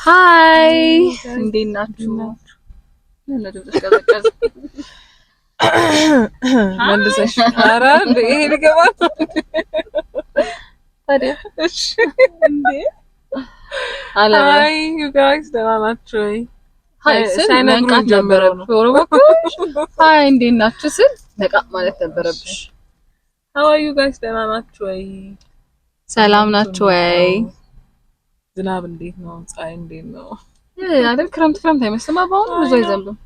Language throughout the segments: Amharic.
ሃይ እንዴት ናችሁ? መልሰሽ ኧረ እንዴ ይሄ ልገባ ታዲያ እሺ እንዴ ሃይ ዩ ጋይስ ደህና ናችሁ? ሃይ ሳይነግሩኝ ጀመረ ነው ሃይ እንዴት ናችሁ ስል ነቃ ማለት ነበረብሽ። ሃው አር ዩ ጋይስ ደህና ናችሁ ወይ? ሰላም ናችሁ ወይ? ዝናብ እንዴት ነው? ፀሐይ እንዴት ነው? አይደል ክረምት አይመስልም። አሁን ብዙ አይዘንብም።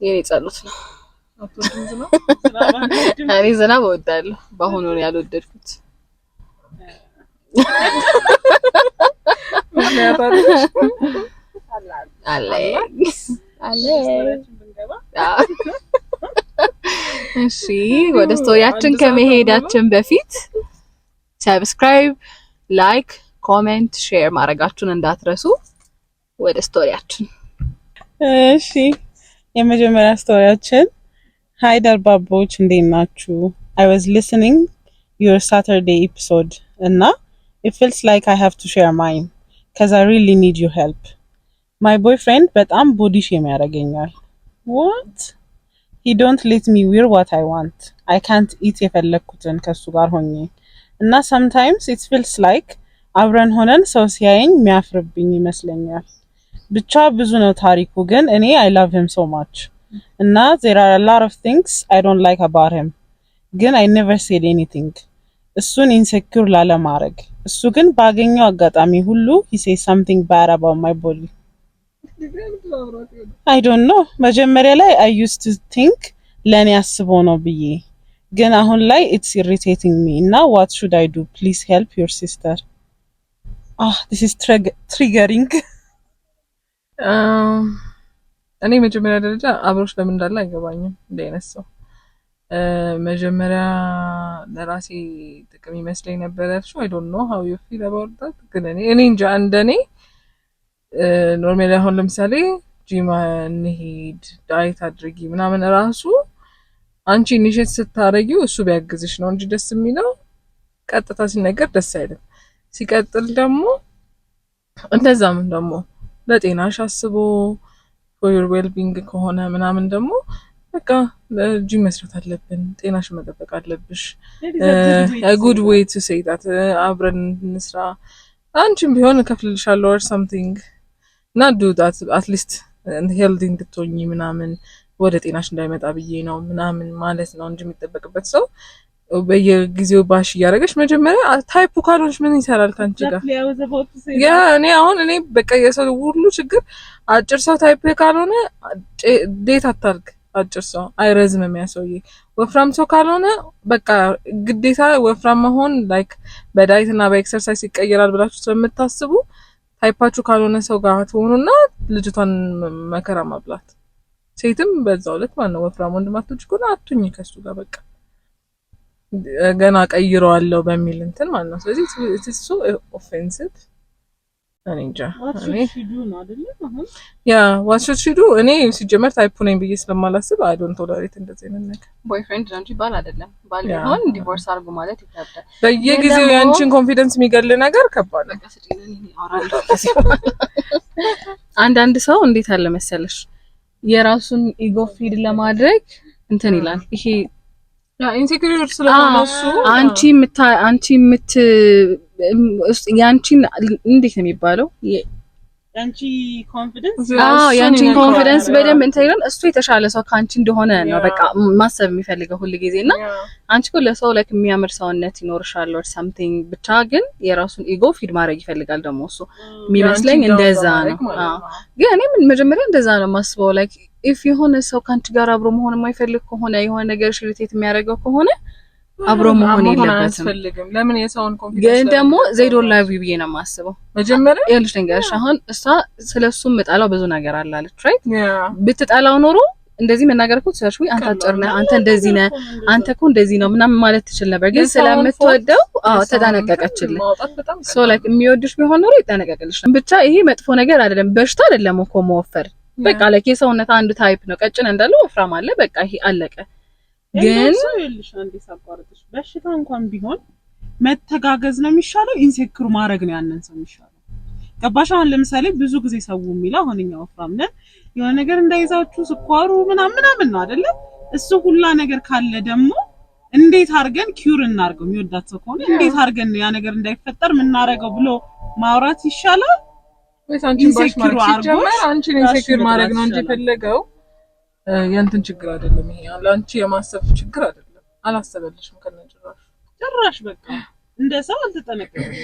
የኔ ጸሎት ነው። እኔ ዝናብ እወዳለሁ። በአሁኑ ነው ያልወደድኩት። እሺ ወደ ስቶሪያችን ከመሄዳችን በፊት ሰብስክራይብ፣ ላይክ፣ ኮሜንት፣ ሼር ማድረጋችሁን እንዳትረሱ። ወደ ስቶሪያችን እሺ የመጀመሪያ ስቶሪያችን ሃይ ደርባቦች እንዴት ናችሁ? I was listening your Saturday episode እና it feels like I have to share mine because I really need your help. My boyfriend በጣም body shame ያደርገኛል. What? He don't let me wear what I want. I can't eat የፈለኩትን ከሱ ጋር ሆኜ እና sometimes it feels like አብረን ሆነን ሰው ሲያየኝ የሚያፍርብኝ ይመስለኛል። ብቻ ብዙ ነው ታሪኩ ግን እኔ I love him so much. እና there are a lot of things I don't like about him. ግን I never said anything. እሱን insecure ላለማድረግ እሱ ግን ባገኘው አጋጣሚ ሁሉ he says something bad about my body. I don't know. መጀመሪያ ላይ I used to think ለኔ አስቦ ነው ብዬ ግን አሁን ላይ it's irritating me. Now what should I do? Please help your sister. This is triggering. እኔ መጀመሪያ ደረጃ አብሮሽ ለምን እንዳለ አይገባኝም። እንደነሰው መጀመሪያ ለራሴ ጥቅም ይመስለኝ ነበር ያልሽው I don't know how you feel about that ግን እኔ እንጃ እንደኔ ኖርማሊ አሁን ለምሳሌ ጂም እንሂድ ዳይት አድርጊ ምናምን ራሱ አንቺ ኢኒሼት ስታረጊው እሱ ቢያግዝሽ ነው እንጂ ደስ የሚለው ቀጥታ ሲነገር ደስ አይልም። ሲቀጥል ደግሞ እንደዛም ደግሞ ለጤናሽ አስቦ for your well-being ከሆነ ምናምን ደግሞ በቃ ጂም መስራት አለብን ጤናሽ መጠበቅ አለብሽ a good way to say that አብረን እንስራ አንቺም ቢሆን ከፍልልሻለሁ or something not do that at least healthy እንድትሆኚ ምናምን ወደ ጤናሽ እንዳይመጣ ብዬ ነው ምናምን ማለት ነው እንጂ የሚጠበቅበት ሰው በየጊዜው ባሽ ያረጋሽ መጀመሪያ ታይፑ ካልሆንሽ ምን ይሰራል ካንቺ ጋር ያ እኔ በቃ የሰው ሁሉ ችግር አጭር ሰው ታይፕ ካልሆነ ዴት አታርግ አጭር ሰው አይረዝምም ያሰውዬ ወፍራም ሰው ካልሆነ በቃ ግዴታ ወፍራም መሆን ላይክ በዳይት እና በኤክሰርሳይዝ ይቀየራል ብላችሁ ስለምታስቡ ታይፓችሁ ካልሆነ ሰው ጋር ትሆኑና ልጅቷን መከራ ማብላት ሴትም በዛው ልክ ማለት ነው ወፍራም ወንድማቶች እኮ አትሁኝ ከሱ ጋር በቃ ገና ቀይረዋለሁ በሚል እንትን ማለት ነው። ስለዚህ it's so offensive አንንጃ እኔ what should she do እኔ ሲጀመር ታይፑ ነኝ ብዬ ስለማላስብ I don't tolerate እንደዚህ አይነት ነገር ቦይፍሬንድ ነው እንጂ ባል አይደለም ባል ቢሆን ዲቮርስ አድርጉ ማለት ይከብዳል። በየጊዜው ያንቺን ኮንፊደንስ የሚገል ነገር ከባድ ነው። አንዳንድ ሰው እንዴት አለ መሰለሽ የራሱን ኢጎ ፊድ ለማድረግ እንትን ይላል ይሄ ኢንሴኩሪቲ ስለሆነ እሱ አንቺ ያንቺን እንዴት ነው የሚባለው ያንቺ ኮንፊደንስ በደንብ እንትን ይላል እሱ የተሻለ ሰው ካንቺ እንደሆነ ነው በቃ ማሰብ የሚፈልገው ሁሉ ጊዜና አንቺ እኮ ለሰው ላይክ የሚያምር ሰውነት ይኖርሻል or something ብቻ ግን የራሱን ኢጎ ፊድ ማድረግ ይፈልጋል ደግሞ እሱ የሚመስለኝ እንደዛ ነው ግን እኔ መጀመሪያ እንደዛ ነው ማስበው ላይክ if የሆነ ሰው ካንቺ ጋር አብሮ መሆን የማይፈልግ ከሆነ የሆነ ነገር ሽሪቴት የሚያደርገው ከሆነ አብሮ መሆን የለበትም። ለምን የሰውን ኮንፊደንስ ግን ደግሞ they don't love you ብዬ ነው የማስበው። መጀመሪያ ያልሽ ነገር አሁን እሷ ስለሱ መጣላው ብዙ ነገር አላለች right ብትጣላው ኖሮ እንደዚህ መናገር እኮ ትችላለሽ ወይ አንተ አጭርና አንተ እንደዚህ ነህ አንተ እኮ እንደዚህ ነው ምናምን ማለት ትችል ነበር ግን ስለምትወደው ተጠነቀቀችልኝ so like የሚወድሽ ቢሆን ኖሮ ይጠነቀቅልሽ ብቻ ይሄ መጥፎ ነገር አይደለም በሽታ አይደለም እኮ መወፈር በቃ ለከሰውነት አንድ ታይፕ ነው ቀጭን እንዳለው ወፍራም አለ በቃ ይሄ አለቀ ግን ይልሽ አንዴ ሳቋርጥሽ በሽታ እንኳን ቢሆን መተጋገዝ ነው የሚሻለው ኢንሴክዩር ማድረግ ነው ያንን ሰው የሚሻለው ገባሽ አሁን ለምሳሌ ብዙ ጊዜ ሰው የሚለው አሁንኛ ወፍራም ነን የሆነ ነገር እንዳይዛችሁ ስኳሩ ምናምን ነው አይደለ እሱ ሁላ ነገር ካለ ደግሞ እንዴት አድርገን ኪዩር እናርገው የሚወዳት ሰው ከሆነ እንዴት አድርገን ያ ነገር እንዳይፈጠር ምን እናረጋው ብሎ ማውራት ይሻላል ወይስ አንቺን ባሽ ማርክ ሲጀመር አንቺን ኢንሴኪዩር ማድረግ ነው እንጂ ፈለገው ያንተን ችግር አይደለም ይሄ አንቺ የማሰብ ችግር አይደለም አላሰበልሽም ጭራሽ በቃ እንደ ሰው አልተጠነቀቀም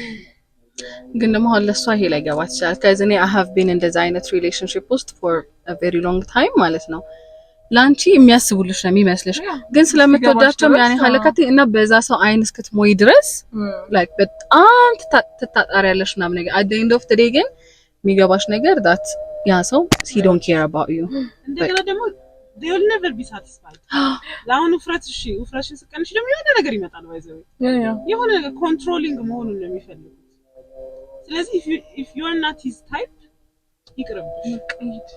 ግን ደግሞ ለሷ ይሄ ላይ ገባት ይችላል ከዚህ I have been in this አይነት relationship ውስጥ for a very long time ማለት ነው ላንቺ የሚያስቡልሽ ነው የሚመስልሽ ግን ስለምትወዳቸው ያኔ ሐለከት እና በዛ ሰው አይን እስክትሞይ ድረስ like በጣም ትታጣሪያለሽ ምናምን ነገር at the end of the day ግን የሚገባሽ ነገር that ያ ሰው he don't care about you እንደገና ደግሞ they will never be satisfied ለአሁን ውፍረትሽን ስቀንሽ ደግሞ የሆነ ነገር ይመጣል ባይዘው የሆነ ኮንትሮሊንግ መሆኑን ነው የሚፈልጉት ስለዚህ if you are not his type ይቅርብሽ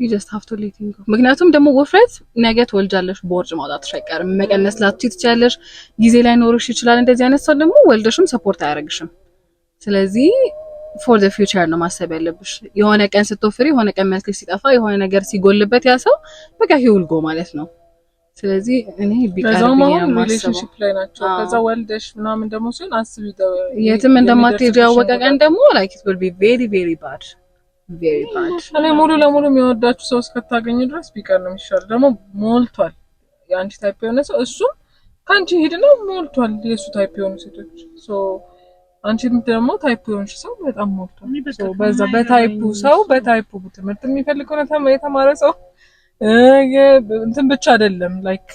you just have to let him go ምክንያቱም ደግሞ ወፍረት ነገ ትወልጃለሽ ቦርጭ ማውጣትሽ አይቀርም መቀነስ ላትችይ ትችያለሽ ጊዜ ላይ ኖርሽ ይችላል እንደዚህ አይነት ሰው ደግሞ ወልደሽም ሰፖርት አያደርግሽም ስለዚህ for the future ነው ማሰብ ያለብሽ የሆነ ቀን ስትወፍሪ የሆነ ቀን መልክሽ ሲጠፋ የሆነ ነገር ሲጎልበት ያ ሰው በቃ he will go ማለት ነው ስለዚህ እኔ ቢቀርብኝ ሪሌሽንሺፕ ላይ ናቸው ከዛ ወልደሽ ምናምን ደግሞ ሲሆን አስቢ የትም እንደማትሄጂ ያወቀ ቀን ደግሞ like it will be very very bad እኔ ሙሉ ለሙሉ የሚወዳችሁ ሰው እስከታገኙ ድረስ ቢቀር ነው የሚሻለው ደግሞ ሞልቷል የአንቺ ታይፕ የሆነ ሰው እሱም ካንቺ ሄድና ሞልቷል የሱ ታይፕ የሆኑ ሴቶች ሶ አንቺም ደግሞ ታይፕ የሆንሽ ሰው በጣም ሞልቷል ሶ በዛ በታይፑ ሰው በታይፑ ትምህርት የሚፈልገው ነው የተማረ ሰው እንትን ብቻ አይደለም ላይክ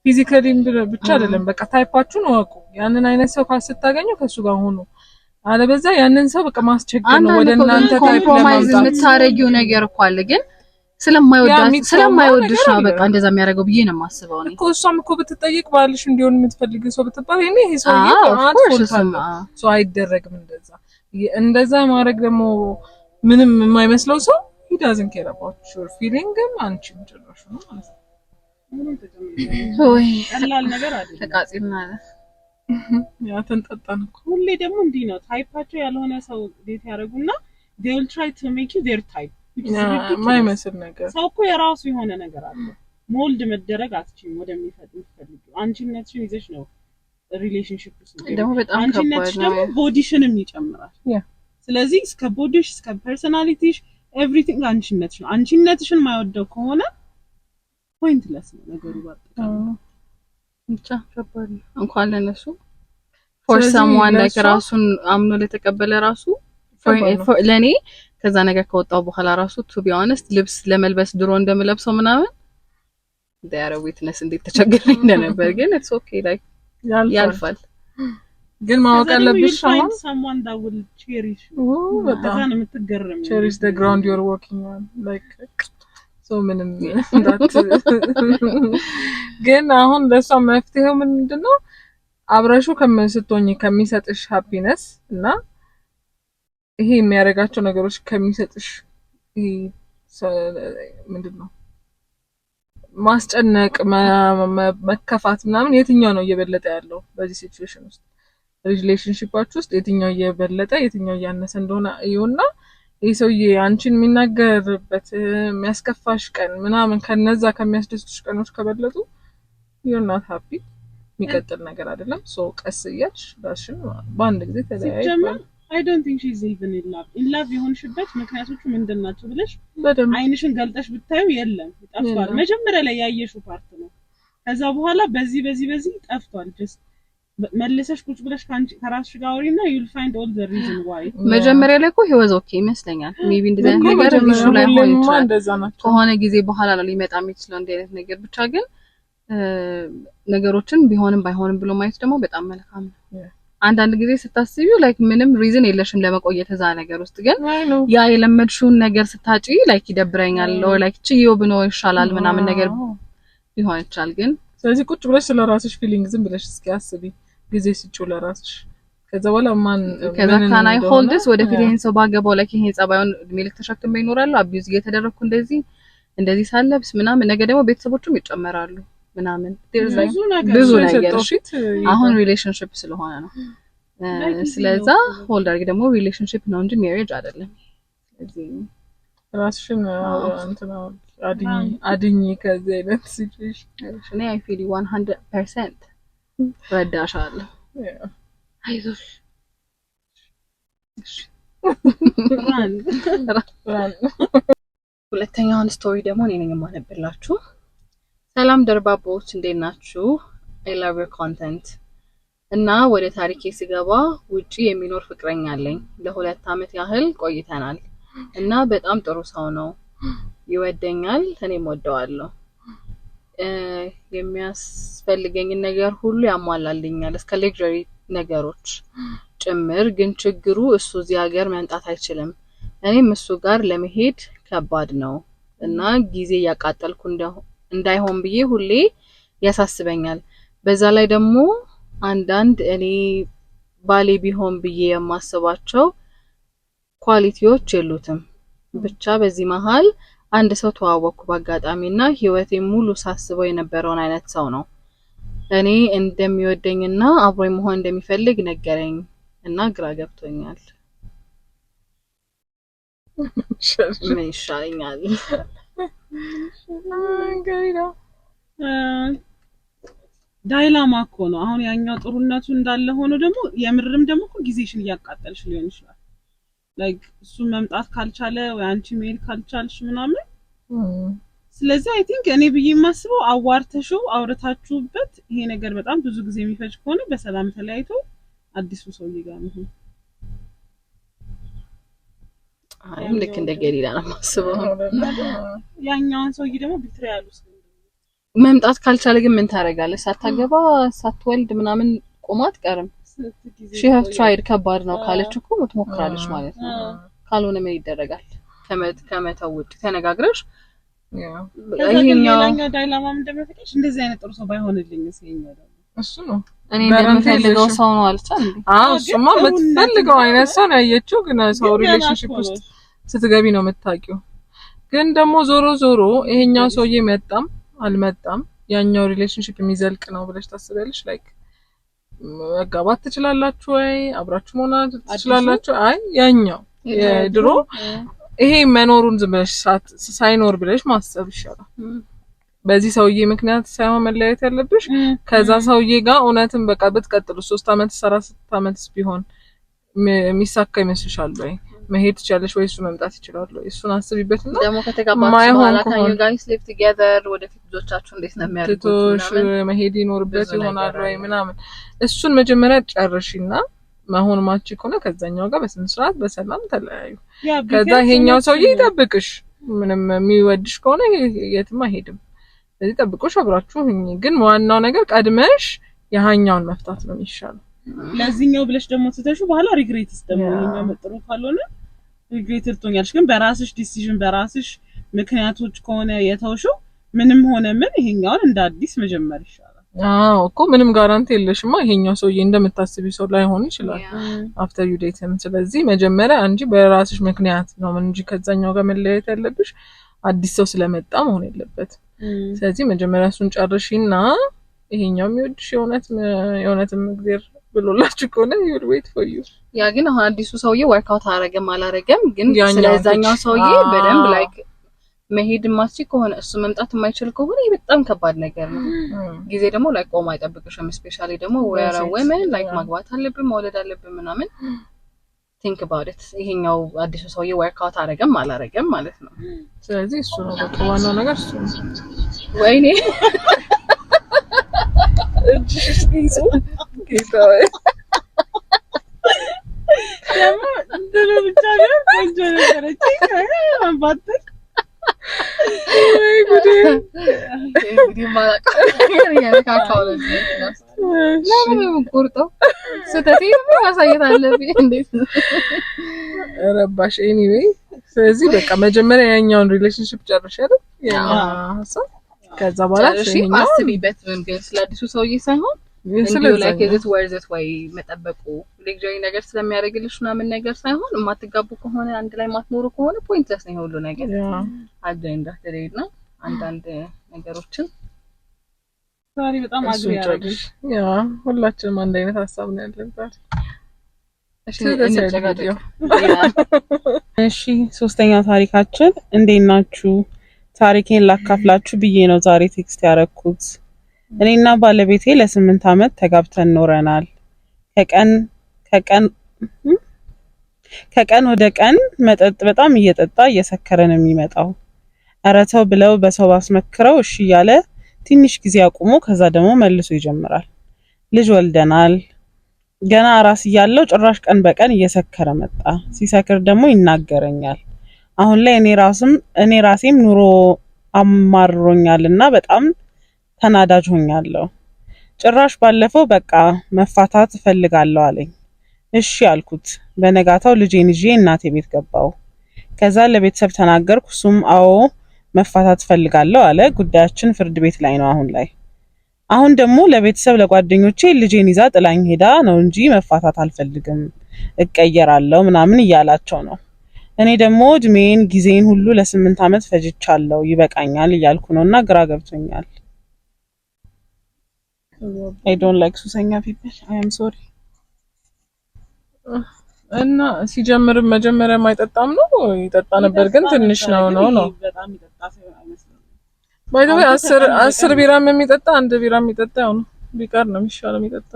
ፊዚካሊ ብቻ አይደለም በቃ ታይፓችሁን ወቁ ያንን አይነት ሰው ካስታገኙ ከሱ ጋር ሆኖ አለበዛ ያንን ሰው በቃ ማስቸገር ነው ወደ እናንተ ታይፕ ለማምጣት የምታረጊው ነገር እኮ አለ ግን ስለማይወድሽ ነው በቃ እንደዛ የሚያደርገው ብዬ ነው የማስበው እኔ እኮ እሷም እኮ ብትጠይቅ ባልሽ እንዲሆን የምትፈልጊው ሰው ብትባል እኔ ይሄ ሰው ሰው አይደረግም እንደዛ ማድረግ ደግሞ ምንም የማይመስለው ሰው he doesn't care about your feeling አንቺም ጭራሽ ነው ማለት ነው ወይ ቀላል ነገር አይደለም ተቃጽና አለ ያ ተንጠጣን ሁሌ ደግሞ እንዲህ ነው ታይፓቸው ያልሆነ ሰው ዴት ያደርጉና they will try to make you their type ማይመስል ነገር ሰው እኮ የራሱ የሆነ ነገር አለ ሞልድ መደረግ አትችይም ወደሚፈልጉ አንቺነትሽን ይዘሽ ነው ሪሌሽንሺፕ ውስጥ ደግሞ በጣም አንቺነትሽ ደግሞ ቦዲሽንም ይጨምራል ስለዚህ እስከ ቦዲሽ እስከ ፐርሰናሊቲሽ ኤቭሪቲንግ አንቺነትሽ ነው አንቺነትሽን ማይወደው ከሆነ ፖይንትለስ ነው ነገሩ በጣም ብቻ ከባድ ነው እንኳን ለነሱ for someone like ራሱን አምኖ ለተቀበለ ራሱ ለኔ ከዛ ነገር ከወጣው በኋላ ራሱ to be honest ልብስ ለመልበስ ድሮ እንደምለብሰው ምናምን they are a witness እንዴት ተቸገረኝ እንደነበር ግን it's okay like ያልፋል ግን ማወቅ ያለብሽ አሁን someone that will cherish በጣም ነው የምትገረም cherish the ground you're walking on like so ምንም ግን አሁን ለሷ መፍትሄው ምንድነው አብረሹ ከመስተኝ ከሚሰጥሽ ሃፒነስ እና ይሄ የሚያረጋቸው ነገሮች ከሚሰጥሽ ምንድነው ማስጨነቅ መከፋት ምናምን የትኛው ነው እየበለጠ ያለው በዚህ ሲቹዌሽን ውስጥ ሪሌሽንሺፓችሁ ውስጥ የትኛው እየበለጠ የትኛው ያነሰ እንደሆነ ይሁንና ይሄ አንቺን የሚናገርበት የሚያስከፋሽ ቀን ምናምን ከነዛ ከሚያስደስቱሽ ቀኖች ከበለጡ you're not happy የሚቀጥል ነገር አይደለም ሶ ቀስ እያልሽ ራስሽን በአንድ ጊዜ ተለያይ I don't think she's even in love የሆንሽበት ምክንያቶቹ ምንድናቸው ብለሽ አይንሽን ገልጠሽ ብታዩ የለም ጠፍቷል መጀመሪያ ላይ ያየሽው ፓርት ነው ከዛ በኋላ በዚህ ጠፍቷል just መልሰሽ ቁጭ ብለሽ ከራስሽ ጋር አውሪና you'll find all the reason why መጀመሪያ ላይ እኮ he was okay ይመስለኛል maybe እንደዛ ነገር ልጅ ላይ ሆነ ይችላል ከሆነ ጊዜ በኋላ ነው ሊመጣ የሚችለው እንደ አይነት ነገር ብቻ ግን ነገሮችን ቢሆንም ባይሆንም ብሎ ማየት ደግሞ በጣም መልካም ነው አንዳንድ ጊዜ ስታስቢው ላይክ ምንም ሪዝን የለሽም ለመቆየት እዛ ነገር ውስጥ ግን ያ የለመድሽውን ነገር ስታጪ ላይክ ይደብረኛል ወይ ላይክ ቺዮ ብኖ ይሻላል ምናምን ነገር ሊሆን ይችላል ግን ስለዚህ ቁጭ ብለሽ ስለራስሽ ፊሊንግ ዝም ብለሽ እስኪ አስቢ ጊዜ ስጪው ለራስሽ ከዛ በኋላ ማን ከዛ ካን አይ ሆልድ ዲስ ወደ ፊቴን ሰው ባገባው ላይክ ይሄ ጸባዩን ሚልክ ተሸክመ ይኖራል አቢዩዝ እየተደረኩ እንደዚህ ሳለብስ ምናምን ነገ ደግሞ ቤተሰቦቹም ይጨመራሉ ምናምን ብዙ ነገር አሁን ሪሌሽንሺፕ ስለሆነ ነው ስለዛ ሆልድ አድርጊ ደግሞ ሪሌሽንሺፕ ነው እንጂ ሜሪጅ አይደለም ስለዚህ ራስሽን እንትና አድኝ ከዚህ አይነት ሲቹዌሽን እኔ አይ ፊል 100% ረዳሻለሁ አይዞሽ ሁለተኛውን ስቶሪ ደግሞ እኔ ነኝ የማነብላችሁ ሰላም ደርባቦች እንዴት ናችሁ I love your content እና ወደ ታሪኬ ሲገባ ውጪ የሚኖር ፍቅረኛ አለኝ ለ2 አመት ያህል ቆይተናል እና በጣም ጥሩ ሰው ነው ይወደኛል እኔም ወደዋለሁ የሚያስፈልገኝ ነገር ሁሉ ያሟላልኛል እስከ ሌክዠሪ ነገሮች ጭምር ግን ችግሩ እሱ እዚህ ሀገር መምጣት አይችልም እኔም እሱ ጋር ለመሄድ ከባድ ነው እና ጊዜ ያቃጠልኩ እንዳይሆን ብዬ ሁሌ ያሳስበኛል በዛ ላይ ደግሞ አንዳንድ እኔ ባሌ ቢሆን ብዬ የማስባቸው ኳሊቲዎች የሉትም ብቻ በዚህ መሃል አንድ ሰው ተዋወቅኩ በአጋጣሚና ህይወቴ ሙሉ ሳስበው የነበረውን አይነት ሰው ነው እኔ እንደሚወደኝና አብሮኝ መሆን እንደሚፈልግ ነገረኝ እና ግራ ገብቶኛል ምን ይሻለኛል ዳይላማ እኮ ነው አሁን ያኛው ጥሩነቱ እንዳለ ሆኖ ደግሞ የምርም ደግሞ እኮ ጊዜሽን እያቃጠልሽ ሊሆን ይችላል ላይክ እሱ መምጣት ካልቻለ ወይ አንቺ ሜል ካልቻልሽ ምናምን ስለዚህ አይ ቲንክ እኔ ብዬ የማስበው አዋርተሽው አውርታችሁበት ይሄ ነገር በጣም ብዙ ጊዜ የሚፈጅ ከሆነ በሰላም ተለያይቶ አዲሱ ሰውዬ ጋር ነው አይም ልክ እንደ ገሊላ ነው ማስበው ያኛውን ሰውዬ ደግሞ ቢትሪያል ውስጥ መምጣት ካልቻለ ግን ምን ታረጋለሽ ሳታገባ ሳትወልድ ምናምን ቆማት ቀርም she have tried ከባድ ነው ካለች እኮ ትሞክራለች ማለት ነው ካልሆነ ምን ይደረጋል ከመተው ውጭ ተነጋግረሽ ይሄኛው ዳይላማም እንደምትፈልሽ እንደዚህ አይነት ጥሩ ሰው ባይሆንልኝ ሲኛው ደግሞ እሱ ነው እኔ እንደምፈልገው ሰው ነው አልቻል እንዴ እሱማ የምትፈልገው አይነት ሰው ነው ያየችው ግን ሰው ሪሌሽንሺፕ ውስጥ ስትገቢ ነው የምታውቂው ግን ደግሞ ዞሮ ይሄኛው ሰውዬ መጣም አልመጣም ያኛው ሪሌሽንሺፕ የሚዘልቅ ነው ብለሽ ታስበልሽ ላይክ መጋባት ትችላላችሁ ወይ አብራችሁ መሆን ትችላላችሁ አይ ያኛው የድሮ ይሄ መኖሩን ዝም ብለሽ ሳይኖር ብለሽ ማሰብ ይሻላል በዚህ ሰውዬ ምክንያት ሳይሆን መለያየት ያለብሽ ከዛ ሰውዬ ጋር እውነትም በቃ በትቀጥሉ 3 አመት 4 አመት ቢሆን የሚሳካ ይመስልሻል ወይ መሄድ ትችላለሽ ወይ እሱ መምጣት ይችላል ወይ እሱን አስቢበትና ደግሞ ከተጋባችሁ በኋላ ካዩ ጋይስ ሊቭ ቱጌዘር ወደፊት ልጆቻችሁ እንዴት ነው የሚያደርጉት መሄድ ይኖርበት ይሆናል ወይ ምናምን እሱን መጀመሪያ ጨርሽና መሆን ማቺ ከሆነ ከዛኛው ጋር በስነ ስርዓት በሰላም ተለያዩ ከዛ ይሄኛው ሰውዬ ይጠብቅሽ ምንም የሚወድሽ ከሆነ የትም አይሄድም ስለዚህ ጠብቆሽ አብራችሁ ግን ዋናው ነገር ቀድመሽ የሃኛውን መፍታት ነው የሚሻለው ለዚህኛው ብለሽ ደግሞ ትተሹ በኋላ ሪግሬትስ ደግሞ የሚያመጥሩ ካልሆነ ሪግሬት ልትሆኛለሽ ግን በራስሽ ዲሲዥን በራስሽ ምክንያቶች ከሆነ የተውሽው ምንም ሆነ ምን ይሄኛውን እንደ አዲስ መጀመር ይሻላል እኮ ምንም ጋራንቲ የለሽማ ይሄኛው ሰውዬ እንደምታስቢው ሰው ላይሆን ይችላል አፍተር ዩ ዴት ስለዚህ መጀመሪያ አንጂ በራስሽ ምክንያት ነው እንጂ ከዛኛው ጋር መለያየት ያለብሽ አዲስ ሰው ስለመጣ መሆን የለበት ስለዚህ መጀመሪያ እሱን ጨርሺና ይሄኛው የሚወድሽ የእውነትም እግዚአብሔር ብሎላችሁ ከሆነ you will wait for you ያ ግን አሁን አዲሱ ሰውዬ ወርክ አውት አረገም አላረገም ግን ስለዛኛው ሰውዬ በደንብ ላይክ መሄድ ማስቺ ከሆነ እሱ መምጣት የማይችል ከሆነ በጣም ከባድ ነገር ነው ጊዜ ደግሞ ላይክ ቆማ አይጠብቅሽም ስፔሻሊ ደግሞ where a women like ማግባት አለብን መውለድ አለብን ምናምን think about it ይሄኛው አዲሱ ሰውዬ ወርክ አውት አረገም አላረገም ማለት ነው ስለዚህ እሱ ነው በቃ ዋናው ነገር እሱ ወይኔ እጅ ጌታዬ ደግሞ እንደው ብቻ ነው ቆንጆ ነገር አንባጥክ ወይ ጉዴ እንግዲህ ማላቀ ያለካካው ለምን ቁርጦ ስተቲ ማሳየት አለብኝ እንዴት ረባሽ ኤኒዌይ ስለዚህ በቃ መጀመሪያ ያኛውን ሪሌሽንሺፕ ጨርሽ አይደል ያኛው ከዛ በኋላ ሲኛው አስቢበት ግን ስለአዲሱ ሰውዬ ሳይሆን ስለዚህ like is it worth it ወይ መጠበቁ ሌክዠሪ ነገር ስለሚያደርግልሽ ምናምን ነገር ሳይሆን ማትጋቡ ከሆነ አንድ ላይ ማትኖሩ ከሆነ ፖይንትለስ ነው ሁሉ ነገር አጀንዳ ተደይና አንዳንድ ነገሮችን ዛሬ በጣም አግሪ ያደርግሽ ሁላችንም አንድ አይነት ሐሳብ ነው ያለን ዛሬ እሺ ሶስተኛው ታሪካችን እንዴት ናችሁ? ታሪኬን ላካፍላችሁ ብዬ ነው ዛሬ ቴክስት ያረኩት። እኔና ባለቤቴ ለ8 አመት ተጋብተን ኖረናል። ከቀን ከቀን ከቀን ወደ ቀን መጠጥ በጣም እየጠጣ እየሰከረ ነው የሚመጣው። ኧረ ተው ብለው በሰው አስመክረው እሺ እያለ ትንሽ ጊዜ አቁሞ ከዛ ደግሞ መልሶ ይጀምራል። ልጅ ወልደናል። ገና አራስ እያለው ጭራሽ ቀን በቀን እየሰከረ መጣ። ሲሰክር ደግሞ ይናገረኛል። አሁን ላይ እኔ ራሴም ኑሮ አማሮኛልና በጣም ተናዳጅ ሆኛለሁ። ጭራሽ ባለፈው በቃ መፋታት እፈልጋለሁ አለኝ። እሺ አልኩት። በነጋታው ልጄን ይዤ እናቴ ቤት ገባው። ከዛ ለቤተሰብ ተናገርኩ። እሱም አዎ መፋታት እፈልጋለሁ አለ። ጉዳያችን ፍርድ ቤት ላይ ነው አሁን ላይ። አሁን ደግሞ ለቤተሰብ ለጓደኞቼ ልጄን ይዛ ጥላኝ ሄዳ ነው እንጂ መፋታት አልፈልግም እቀየራለሁ ምናምን እያላቸው ነው። እኔ ደግሞ እድሜን ጊዜን ሁሉ ለ8 አመት ፈጅቻለሁ ይበቃኛል እያልኩ ነውና ግራ ገብቶኛል። I don't like ሱሰኛ people. I am sorry. እና ሲጀምር መጀመሪያ ማይጠጣም ነው ይጠጣ ነበር ግን ትንሽ ነው በጣም ይጠጣ ሰው አይመስልም። ባይ ዘ ወይ 10 ቢራም የሚጠጣ አንድ ቢራም የሚጠጣ ያው ነው ቢቀር ነው የሚሻለው የሚጠጣ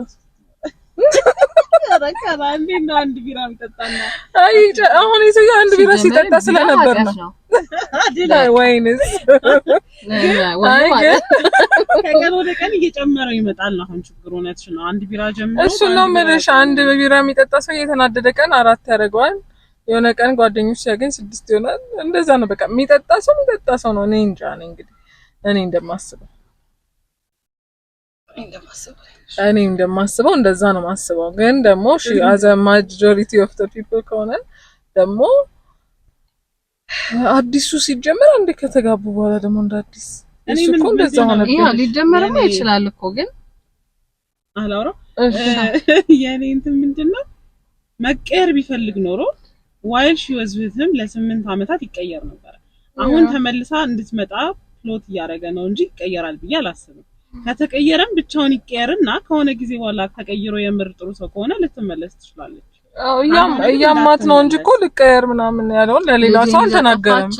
አራካላ እንዴት ነው አንድ ቢራ የሚጠጣና አይ አሁን ይዘው አንድ ቢራ ሲጠጣ ስለነበር ነው አዲላ ወይንስ ወይ ማለት ከቀን ወደ ቀን እየጨመረው ይመጣል። አሁን ችግሩ እውነትሽ ነው። አንድ ቢራ ጀምሮ እሱ ነው ማለት አንድ ቢራ የሚጠጣ ሰው የተናደደ ቀን 4 ያደርገዋል። የሆነ ቀን ጓደኞች ሲያገኝ 6 ይሆናል። እንደዛ ነው በቃ የሚጠጣ ሰው ነው። እኔ እንጃ ነኝ እንግዲህ እኔ እንደማስበው እንደዛ ነው ማስበው። ግን ደግሞ እሺ as a majority of the people ከሆነ ደግሞ አዲሱ ሲጀመር አንዴ ከተጋቡ በኋላ ደግሞ እንደ አዲስ እሱ እኮ እንደዛ ሆነ። ያው ሊጀመርም ይችላል እኮ ግን አላውራ የኔ እንትን ምንድነው መቀየር ቢፈልግ ኖሮ while she was with him ለ8 አመታት ይቀየር ነበር። አሁን ተመልሳ እንድትመጣ ፕሎት እያደረገ ነው እንጂ ይቀየራል ብዬ አላስብም። ከተቀየረም ብቻውን ይቀየርና ከሆነ ጊዜ በኋላ ተቀይሮ የምር ጥሩ ሰው ከሆነ ልትመለስ ትችላለች። ያማት ነው እንጂ እኮ ልቀየር ምናምን ያለውን ለሌላ ሰው አልተናገረም።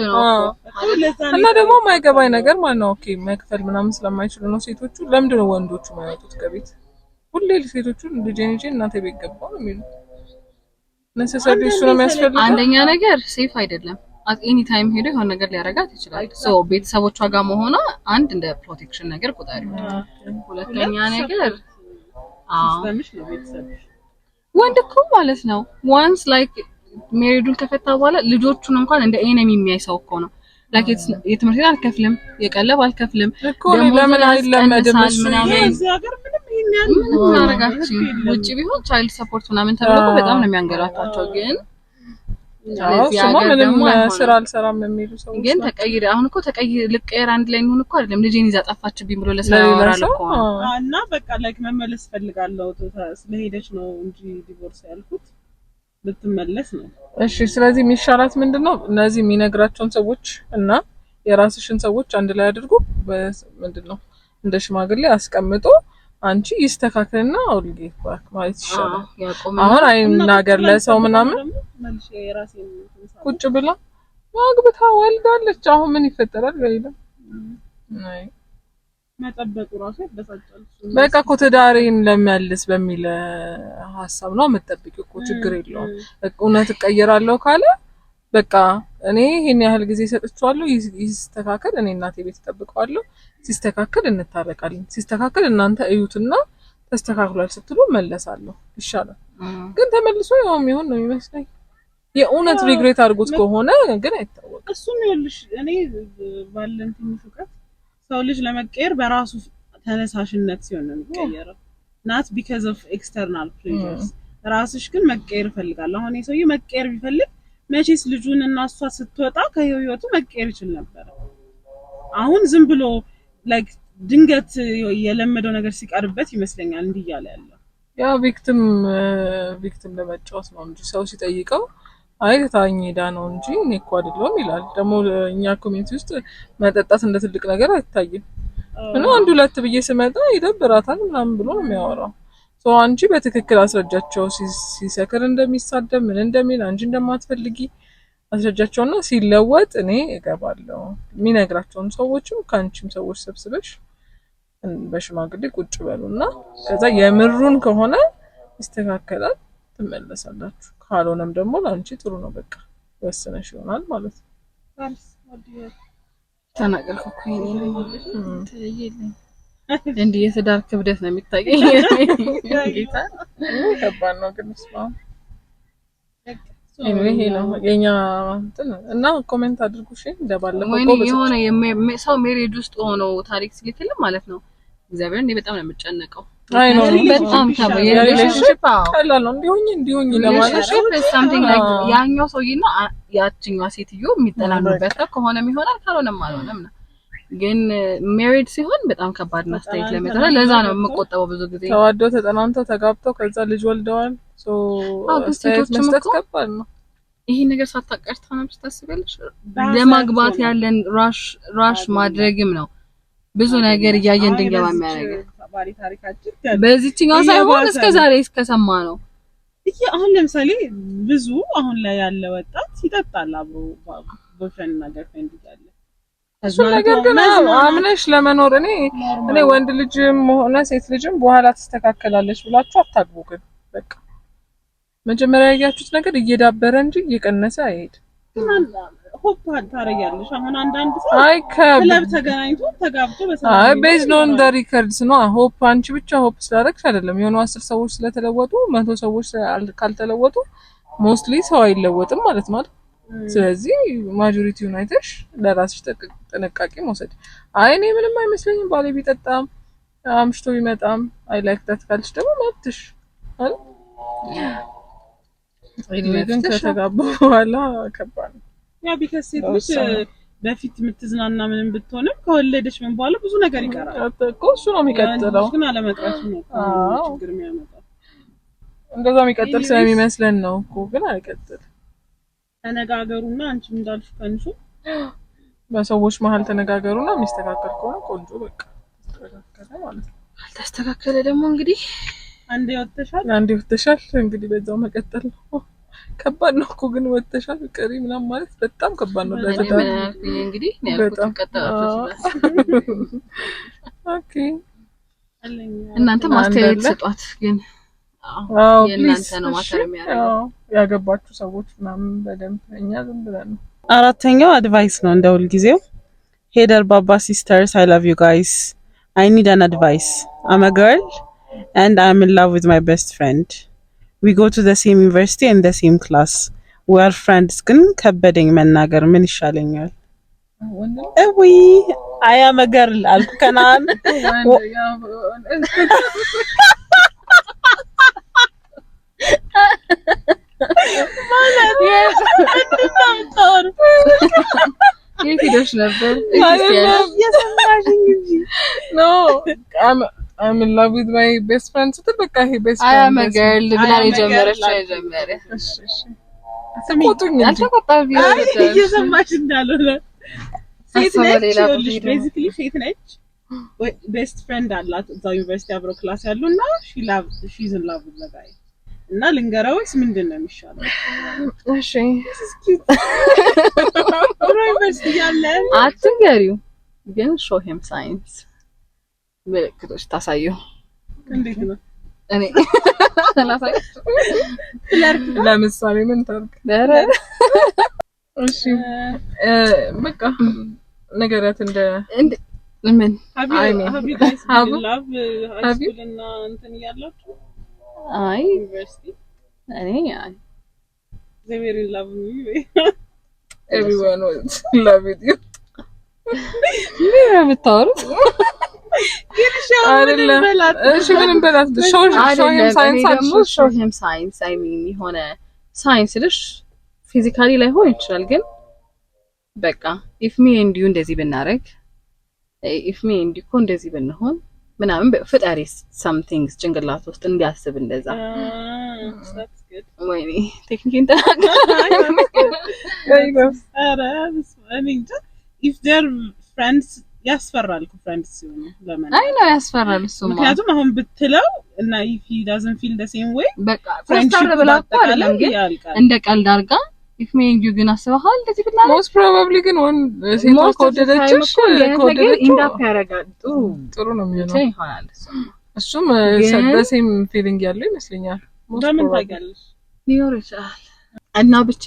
እና ደግሞ ማይገባኝ ነገር ማለት ነው ኦኬ መክፈል ምናምን ስለማይችሉ ነው ሴቶቹ። ለምንድን ነው ወንዶቹ ማይወጡት ከቤት? ሁሌ ሴቶቹ ልጄን ይዤ እናቴ ቤት ገባው ነው የሚሉት። ነሰሰሪ እሱ ነው የሚያስፈልገው። አንደኛ ነገር ሴፍ አይደለም። at any time ሄዶ የሆነ ነገር ሊያረጋት ይችላል። ሶ ቤተሰቦቿ ጋር መሆኗ አንድ እንደ ፕሮቴክሽን ነገር ቁጠሪው። ሁለተኛ ነገር ሲስተምሽ ነው ቤተሰብ ወንድ እኮ ማለት ነው once like ሜሪዱን ከፈታ በኋላ ልጆቹን እንኳን እንደ ኤኒሚ የሚያይ ሰው እኮ ነው። like የትምህርት ቤት አልከፍልም የቀለብ አልከፍልም ደግሞ ለምን አይለመድም ምናምን እዚህ ሀገር ምንም ያረጋችሁ ውጪ ቢሆን ቻይልድ ሰፖርት ምናምን ተብሎ በጣም ነው የሚያንገላታቸው። ግን ምንም ስራ አልሰራም የሚሉ ሰው ግን ተቀይረ አሁን እኮ ልቀየር አንድ ላይ ሆነ እኮ አይደለም ልጄን ይዛ ጠፋችብኝ ብሎ ለስራ ያወራል እኮ እና በቃ ላይክ መመለስ ፈልጋለሁ ስለሄደች ነው እንጂ ዲቮርስ ያልኩት ልትመለስ ነው። እሺ ስለዚህ የሚሻላት ምንድነው? እነዚህ የሚነግራቸውን ሰዎች እና የራስሽን ሰዎች አንድ ላይ አድርጎ ምንድነው እንደ ሽማግሌ አስቀምጦ አንቺ ይስተካከልና አውልጌ ባክ ማለት ይሻላል። አሁን አይናገር ለሰው ምናምን መልሼ የራሴን ቁጭ ብላ ማግብታ ወልዳለች። አሁን ምን ይፈጠራል? ገይለም አይ መጠበቁ ራሱ ያበሳጫል። በቃ እኮ ትዳሬን ለመልስ በሚል ሐሳብ ነው የምትጠብቂው እኮ ችግር የለውም። እውነት እቀየራለሁ ካለ በቃ እኔ ይሄን ያህል ጊዜ ሰጥቻለሁ ይስተካከል። እኔ እናቴ ቤት ተጠብቀዋለሁ። ሲስተካከል እንታረቃለን። ሲስተካከል እናንተ እዩትና ተስተካክሏል ስትሉ መለሳለሁ ይሻላል። ግን ተመልሶ ያውም ይሁን ነው የሚመስለኝ። የእውነት ሪግሬት አድርጎት ከሆነ ግን አይታወቅም። እሱም ይኸውልሽ እኔ ባለን ትንሽ እውቀት ሰው ልጅ ለመቀየር በራሱ ተነሳሽነት ሲሆን ነው የሚቀየረው not because of external pressures። ራስሽ ግን መቀየር ይፈልጋል። አሁን የሰውዬ መቀየር ቢፈልግ መቼስ ልጁን እና እሷ ስትወጣ ከህይወቱ መቀየር ይችላል ነበር። አሁን ዝም ብሎ ላይክ ድንገት የለመደው ነገር ሲቀርበት ይመስለኛል እንዲህ ያለ ያለው ያ ቪክቲም ለመጫወት ነው እንጂ ሰው ሲጠይቀው አይ ታኝ ሄዳ ነው እንጂ እኔ እኮ አይደለም ይላል። ደግሞ እኛ ኮሚኒቲ ውስጥ መጠጣት እንደ ትልቅ ነገር አይታይም። እና አንድ ሁለት ብዬ ስመጣ ይደብራታል ምናምን ብሎ ነው የሚያወራው። ሶ አንቺ በትክክል አስረጃቸው ሲሰክር እንደሚሳደብ ምን እንደሚል አንቺ እንደማትፈልጊ አስረጃቸውና ሲለወጥ እኔ እገባለሁ። የሚነግራቸውን ሰዎችም ካንቺም ሰዎች ሰብስበሽ በሽማግሌ ቁጭ በሉና ከዛ የምሩን ከሆነ ይስተካከላል፣ ትመለሳላችሁ። ካልሆነም ደግሞ ላንቺ ጥሩ ነው በቃ ወሰነሽ ይሆናል ማለት ነው። ተናገርኩ እኮ ይሄን እንዲህ የትዳር ክብደት ነው የሚታየኝ። ጌታ ከባድ ነው ግን ይሄ ነው የኛ እና ኮሜንት አድርጉ እሺ። እንደባለፈው የሆነ ሰው ሜሪድ ውስጥ ሆኖ ታሪክ ሲልክልም ማለት ነው እግዚአብሔር እኔ በጣም ነው የምጨነቀው። አይ ነው በጣም ከባድ የሪሌሽንሺፕ ቀላል ነው እንዲሆኝ ለማለት something like ያኛው ሰውዬና ያቺኛዋ ሴትዮ የሚጠላሉበት ከሆነ ይሆናል ካልሆነም አልሆነም ነው። ግን ሜሪድ ሲሆን በጣም ከባድ ነው ስታይል ለመጠራ ለዛ ነው የምቆጠበው ብዙ ጊዜ ተዋደው ተጠናንተው ተጋብተው ከዛ ልጅ ወልደዋል። ሶ ስታይል መስጠት ከባድ ነው። ይሄ ነገር ሳታቀርታ ነው ታስበልሽ ለማግባት ያለን ራሽ ማድረግም ነው ብዙ ነገር እያየን እንድንገባ የሚያደርገው ባሪ ታሪካችን በዚህኛው ሳይሆን እስከ ዛሬ እስከሰማ ነው። አሁን ለምሳሌ ብዙ አሁን ላይ ያለ ወጣት ይጠጣል አብሮ ቦይፍሬንድ እና ገርልፍሬንድ ይያለ እሱ ነገር ግን አምነሽ ለመኖር እኔ ወንድ ልጅም ሆነ ሴት ልጅም በኋላ ተስተካከላለች ብላችሁ አታግቡ። ግን በቃ መጀመሪያ ያያችሁት ነገር እየዳበረ እንጂ እየቀነሰ አይሄድ። ሆፕ ታረጋለሽ። አሁን አንዳንድ ሰው ክለብ ተገናኝቶ ተጋብቶ በሰላም ቤዝድ ኦን ዘ ሪከርድስ ነው። ሆፕ አንቺ ብቻ ሆፕ ስላደረግሽ አይደለም። የሆኑ 10 ሰዎች ስለተለወጡ 100 ሰዎች ካልተለወጡ ሞስትሊ ሰው አይለወጥም ማለት ነው። ስለዚህ ማጆሪቲውን አይተሽ ለራስሽ ጥንቃቄ መውሰድ። እኔ ምንም አይመስለኝም ባሌ ቢጠጣም አምሽቶ ቢመጣም አይ ላይክ ዳት ካልሽ ደግሞ መብትሽ አይደል? ግን ከተጋባ በኋላ ከባድ ነው። ያ ቢከስ ሴት ልጅ በፊት የምትዝናና ምንም ብትሆንም ከወለደች ምን በኋላ ብዙ ነገር ይቀራል እኮ እሱ ነው የሚቀጥለው። ግን አለመቅረቱ ነው ችግር የሚያመጣው። እንደዛ የሚቀጥል ስለሚመስለን ነው እኮ ግን አይቀጥል። ተነጋገሩና አንቺም እንዳልሽ ከንሱ በሰዎች መሀል ተነጋገሩና የሚስተካከል ከሆነ ቆንጆ በቃ ተስተካከለ ማለት ነው። አልተስተካከለ ደግሞ እንግዲህ አንዴ ወጥተሻል እንግዲህ በዛው መቀጠል ነው። ከባድ ነው እኮ ግን ወጥተሻል ቀሪ ምናምን ማለት በጣም ከባድ ነው። ለተዳር እንግዲህ ነው ያልኩት ቀጣጣችሁ። ኦኬ እናንተ ማስተያየት ስጧት ግን የእናንተ ነው ማተር የሚያደርገው ያገባችሁ ሰዎች ምናምን በደንብ እኛ ዝም ብለን ነው። አራተኛው አድቫይስ ነው እንደ ሁሉ ጊዜው ሄደር ባባ ሲስተርስ I love you guys. I need an advice. I'm a girl and I'm in love with my best friend. We go to the same university and the same class. We are friends. ግን ከበደኝ መናገር ምን ይሻለኛል? እዊ I am a girl አልኩ ከናን የት ሄደሽ ነበር? የሰማሽኝ እንጂ No, I'm in love with my best friend. በቃ ይሄ best friend I am a girl ብላ የጀመረች አልተቆጣም እየሰማሽ እንዳልሆነ ሴት ነች። ቤዚክሊ ሴት ነች። ቤስት ፍሬንድ አላት እዛው ዩኒቨርሲቲ አብረው ክላስ ያሉና she's in love with the guy እና ልንገረውስ ምንድነው የሚሻለው? እሺ ዩኒቨርሲቲ ያለ አትንገሪው ግን show him signs ምልክቶች ታሳየው። እንዴት ነው? እኔ ሰላሳይ ለምሳሌ ምን ታርክ? እሺ በቃ ነገራት እንደ ምን have you guys been in love high school እና እንትን ያላችሁ? አይ ዩኒቨርሲቲ እኔ they were in love with me. everyone was in love with you. ምን የምታወሩት? አይደለም እሺ ምንም በላት show him signs I mean የሆነ ሳይንስ ልሽ ፊዚካሊ ላይ ሆን ይችላል ግን በቃ if me and you እንደዚህ ብናረግ if me and you እንደዚህ ብንሆን ምናምን በፍጣሪ something ጭንቅላት ውስጥ እንዲያስብ እንደዛ that's good. ወይኔ ቴክኒክ እንተናገር I mean if they're friends ያስፈራል ፍሬንድስ ሲሆኑ ለምን አይ ነው ያስፈራል እሱማ ምክንያቱም አሁን ብትለው እና if he doesn't feel the same way በቃ ኮስታር ብላ እኮ አይደለም ግን እንደ ቀልድ አድርጋ if me you ግን አስበሃል እንደዚህ ብናለ most probably ግን ወን ሴት ኮደደችሽ ኢንዳፕ ያረጋል ጥሩ ነው የሚሆነው ይሆናል እሱም ሰደሴም ፊሊንግ ያለው ይመስለኛል ለምን ታውቂያለሽ ሊኖር ይችላል እና ብቻ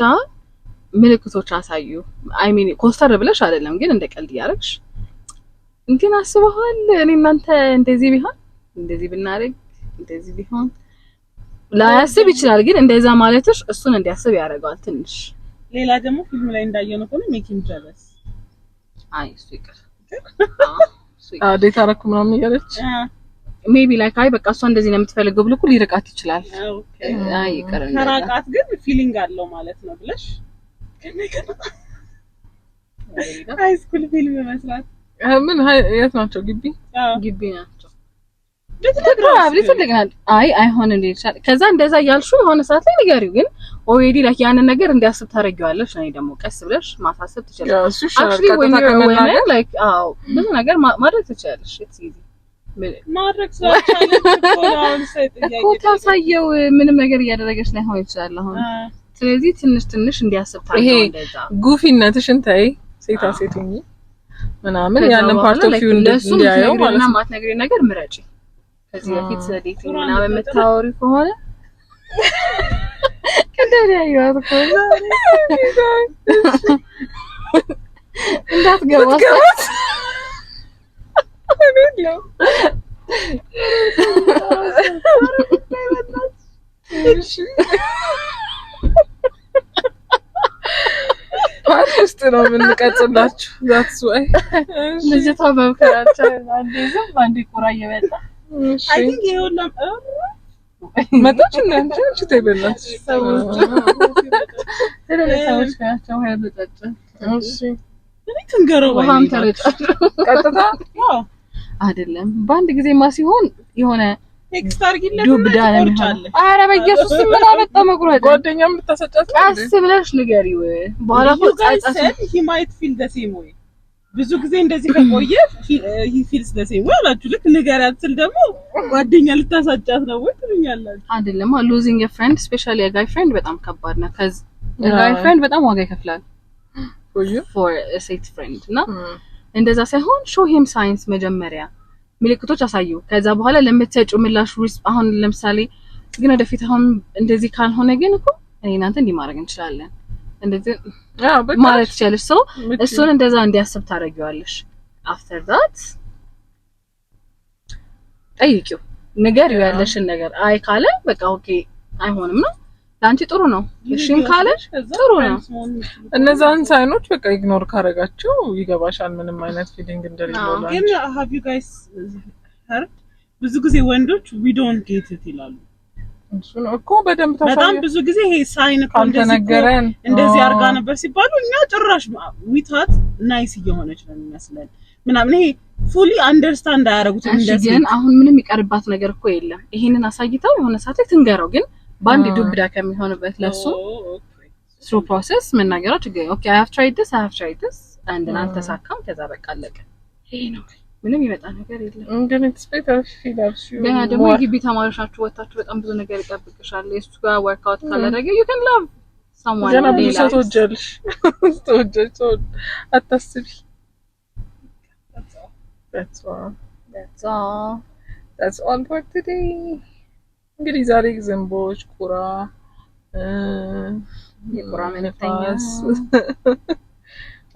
ምልክቶች አሳዩ አይ ሚን ኮስታር ብለሽ አይደለም ግን እንደ ቀልድ ያረግሽ እንትን አስበሃል እኔ እናንተ እንደዚህ ቢሆን እንደዚህ ብናረግ እንደዚህ ቢሆን ላያስብ ይችላል ግን እንደዛ ማለትሽ እሱን እንዲያስብ ያደርጋል ትንሽ ሌላ ደግሞ ፊልም ላይ እንዳየነው ነው ሜክ ሂም ጀለስ አይ እሱ ይቀር ዴት አረኩ ምናምን እያለች ሜቢ ላይክ አይ በቃ እሷ እንደዚህ ነው የምትፈልገው ብሎ ሊርቃት ይችላል ኦኬ አይ ይቀር ተራቃት ግን ፊሊንግ አለው ማለት ነው ብለሽ ሃይ ስኩል ፊልም መስራት ምን የት ናቸው ግቢ ናቸው ለትግራይ ትልቅናል አይ አይሆንም ሊልሻል ከዛ እንደዛ ያልሹ የሆነ ሰዓት ላይ ንገሪው ግን ኦሬዲ ላይክ ያንን ነገር እንዲያስብ ታረጋለሽ እኔ ደግሞ ቀስ ብለሽ ማሳሰብ ትችላለሽ actually when you're a woman like ብዙ ነገር ማድረግ ትችላለሽ it's easy ማድረግ ስለቻለሽ ኮላውን ሰጥያለሽ ታሳየው ምንም ነገር እያደረገች ላይ ሆነ ይችላል አሁን ስለዚህ ትንሽ እንዲያስብ ታረጋው እንደዛ ጉፊነትሽን ታይ ሴታ ሴቱኝ ምናምን ያንን ፓርት ኦፍ ዩ እንዲያየው ማለት ነው ማትነግሪ ነገር ምረጪ ከዚህ በፊት ስለዴቲንግ ምናምን የምታወሪ ከሆነ ከደሪያ ይወርኩና እንዳትገባ አቤለው እሺ ፓርት ነው የምንቀጥላችሁ that's why ልጅቷ በመከራቸው አንዴ ዝም አንዴ ቁራ እየበላ I think ይሄውንም መጣች እንዴ ትይበላች ሰዎች ናቸው ያበጣጭ እሺ ትንገረው ውሃም ተረጫ ቀጥታ አይደለም በአንድ ጊዜማ ሲሆን የሆነ ቴክስት አርጊለት ዱብዳ ለምቻለ አረ በኢየሱስ ምን አመጣ መቁረጥ ጓደኛም ልታሰጫት ቀስ ብለሽ ንገሪው በኋላ ፎጣጣ he might feel the same way ብዙ ጊዜ እንደዚህ ከቆየ he feels the same way አላችሁ ልክ ንገሪያት ስል ደግሞ ጓደኛ ልታሳጫት ነው ወይ ትሉኛላችሁ አይደለም losing a friend especially a guy friend በጣም ከባድ ነው cuz a guy friend በጣም ዋጋ ይከፍላል for a safe friend እና እንደዛ ሳይሆን show him signs መጀመሪያ ምልክቶች አሳዩ ከዛ በኋላ ለምትሰጪው ምላሽ አሁን ለምሳሌ ግን ወደፊት አሁን እንደዚህ ካልሆነ ግን እኮ እኔ እናንተ እንዲማረግ እንችላለን እንደዚህ ማለት ይችላልሽ ሰው እሱን እንደዛ እንዲያስብ ታረጋዋለሽ after that ጠይቂው ንገሪው ያለሽን ነገር አይ ካለ በቃ ኦኬ አይሆንም ነው ላንቺ ጥሩ ነው እሺም ካለሽ ጥሩ ነው እነዛን ሳይኖች በቃ ኢግኖር ካረጋቸው ይገባሻል ምንም አይነት ፊሊንግ እንደሌለው ላይ ግን have you guys heard ብዙ ጊዜ ወንዶች we don't get it ይላሉ እሱን እኮ በደንብ ታሳየ በጣም ብዙ ጊዜ ይሄ ሳይን ካልተነገረን እንደዚህ አርጋ ነበር ሲባሉ እኛ ጭራሽ ዊታት ናይስ እየሆነች ነው የሚመስለን ምናምን ይሄ ፉሊ አንደርስታንድ አያረጉት እንደዚህ ግን አሁን ምንም ይቀርባት ነገር እኮ የለም ይሄንን አሳይታው የሆነ ሰዓት ትንገረው ግን ባንዲ ዱብዳ ከሚሆንበት ለሱ through process መናገራው ችግር ኦኬ I have tried this and then አልተሳካም ከዛ በቃ አለቀ ይሄ ነው ምንም ይመጣ ነገር የለም እንግዲህ ስፔሻል ፊላርሽ ገና ደግሞ ግቢ ተማሪዎቻችሁ ወጣችሁ በጣም ብዙ ነገር ይጠብቅሻል እሱ ጋር ወርክ አውት ካላደረገ you can love someone ገና ብዙ ሰው ተወጀልሽ አታስቢ that's all for today እንግዲህ ዛሬ ዝንቦች ቁራ የቁራ መንተኛስ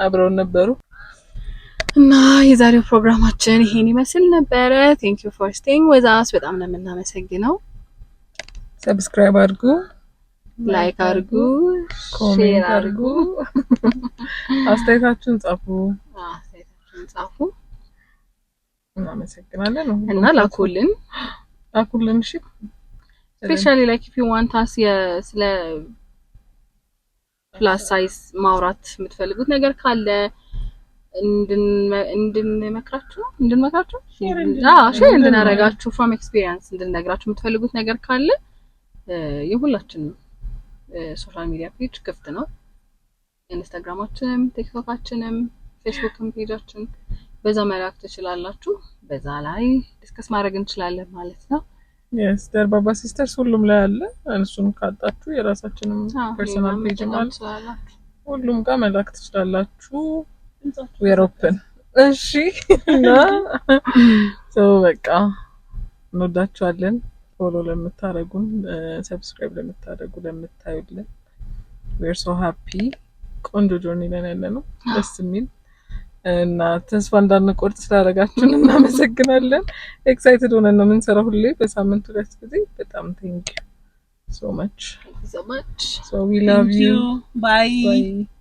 አብረው ነበሩ እና የዛሬው ፕሮግራማችን ይሄን ይመስል ነበር thank you for staying with us በጣም ነው የምናመሰግነው ሰብስክራይብ አድርጉ ላይክ አድርጉ ኮሜንት አድርጉ አስተያየታችሁን ጻፉ እናመሰግናለን እና ላኩልን እሺ especially like if you want us ስለ plus size ማውራት የምትፈልጉት ነገር ካለ እንድንመክራችሁ ሼር እንድናረጋችሁ from experience እንድንነግራችሁ የምትፈልጉት ነገር ካለ የሁላችንም ሶሻል ሚዲያ ፔጅ ክፍት ነው ኢንስታግራማችንም ቲክቶካችንም ፌስቡክም ፔጃችን በዛ መላክ ትችላላችሁ። በዛ ላይ ዲስከስ ማድረግ እንችላለን ማለት ነው። yes ደርባባ ሲስተርስ ሁሉም ላይ አለ። እሱን ካጣችሁ የራሳችንን ፐርሰናል ፔጅ ማለት ሁሉም ጋር መላክ ትችላላችሁ። we are open እሺ እና በቃ እንወዳችኋለን። ፎሎ ለምታረጉን ሰብስክራይብ ለምታረጉ ለምታዩልን we are so happy ቆንጆ ጆርኒ ላይ ያለነው ደስ የሚል እና ተስፋ እንዳንቆርጥ ስላደረጋችሁን እናመሰግናለን። ኤክሳይትድ ሆነን ነው የምንሰራው ሁሌ በሳምንት 2 ጊዜ። በጣም thank you so much. Thank you so much. So we love you. Bye. Bye.